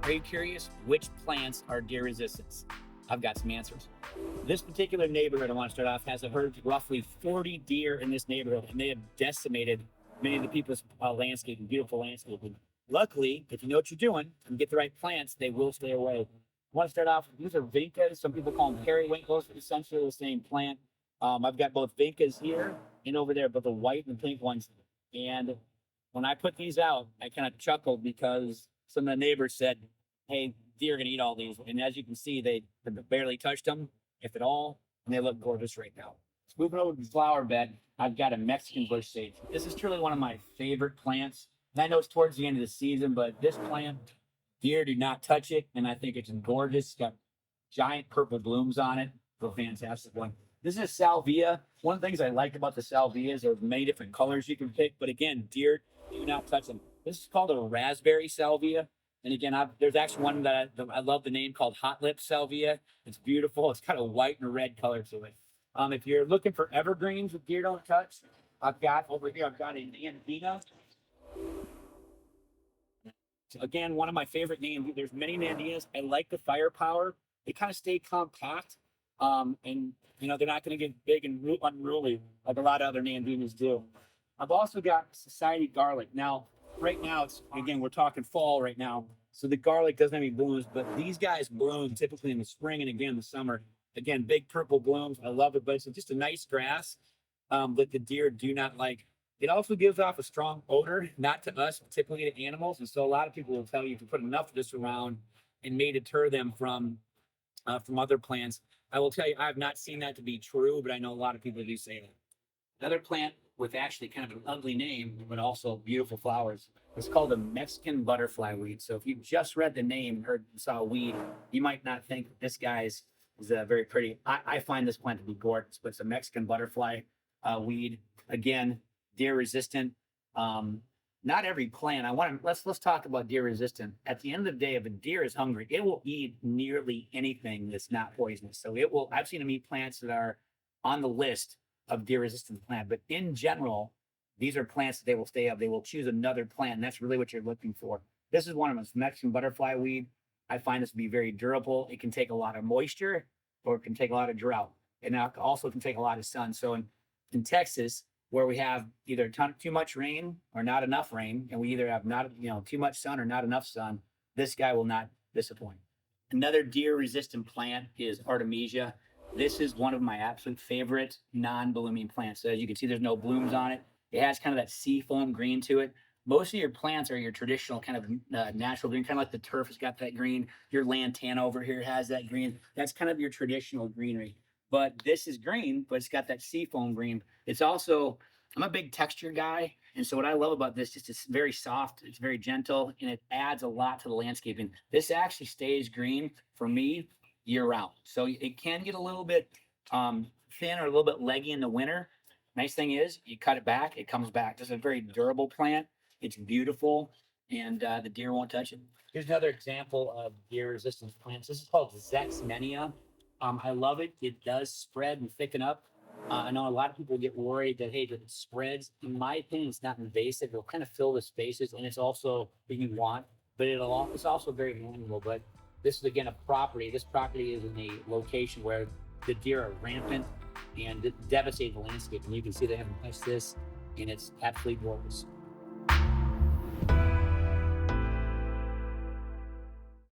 Are you curious which plants are deer resistant? I've got some answers. This particular neighborhood, I want to start off, has a herd of roughly 40 deer in this neighborhood, and they have decimated many of the people's landscaping, beautiful landscaping. Luckily, if you know what you're doing and get the right plants, they will stay away. I want to start off, these are vincas. Some people call them periwinkles, essentially the same plant. I've got both vincas here and over there, but the white and pink ones. And when I put these out, I kind of chuckled because some of the neighbors said, hey, deer are going to eat all these. And as you can see, they barely touched them, if at all, and they look gorgeous right now. Moving over to the flower bed, I've got a Mexican bush sage. This is truly one of my favorite plants. And I know it's towards the end of the season, but this plant, deer do not touch it. And I think it's gorgeous. It's got giant purple blooms on it. It's a fantastic one. This is salvia. One of the things I like about the salvia is there's many different colors you can pick. But again, deer do not touch them. This is called a raspberry salvia. And again, there's actually one that I love the name called Hot Lip Salvia. It's beautiful. It's got a white and a red color to it. If you're looking for evergreens that deer don't touch, I've got over here, I've got a Nandina. Again, one of my favorite names. There's many Nandinas. I like the firepower. They kind of stay compact. And you know, they're not going to get big and unruly like a lot of other Nandinas do. I've also got Society Garlic. Now, right now, again, we're talking fall right now. So the garlic doesn't have any blooms, but these guys bloom typically in the spring and again, the summer. Again, big purple blooms. I love it, but it's just a nice grass that the deer do not like. It also gives off a strong odor, not to us, but typically to animals. And so a lot of people will tell you if you put enough of this around, it may deter them from other plants. I will tell you, I have not seen that to be true, but I know a lot of people do say that. Another plant with actually kind of an ugly name, but also beautiful flowers, it's called a Mexican butterfly weed. So if you just read the name, saw a weed, you might not think this guy's is very pretty. I find this plant to be gorgeous, but it's a Mexican butterfly weed. Again, deer resistant. Not every plant. Let's talk about deer resistant. At the end of the day, if a deer is hungry, it will eat nearly anything that's not poisonous. So it will. I've seen them eat plants that are on the list of deer resistant plant, but in general, these are plants that they will stay up. They will choose another plant, and that's really what you're looking for. This is one of them, Mexican butterfly weed. I find this to be very durable. It can take a lot of moisture, or it can take a lot of drought, and it also can take a lot of sun. So in Texas, where we have either too much rain or not enough rain, and we either have not too much sun or not enough sun, this guy will not disappoint. Another deer resistant plant is Artemisia. This is one of my absolute favorite non-blooming plants. So as you can see, there's no blooms on it. It has kind of that seafoam green to it. Most of your plants are your traditional kind of natural green, kind of like the turf has got that green. Your lantana over here has that green. That's kind of your traditional greenery. But this is green, but it's got that seafoam green. It's also, I'm a big texture guy. And so what I love about this, just it's very soft, it's very gentle, and it adds a lot to the landscaping. This actually stays green for me year round. So it can get a little bit thin or a little bit leggy in the winter. Nice thing is you cut it back, it comes back. This is a very durable plant. It's beautiful, and the deer won't touch it. Here's another example of deer resistance plants. This is called ZMenia. I love it. It does spread and thicken up. I know a lot of people get worried that, hey, that it spreads. In my opinion, it's not invasive. It'll kind of fill the spaces, and it's also what you want, but it's also very manual. But this is, again, a property. This property is in a location where the deer are rampant and devastate the landscape. And you can see they haven't touched this, and it's absolutely gorgeous.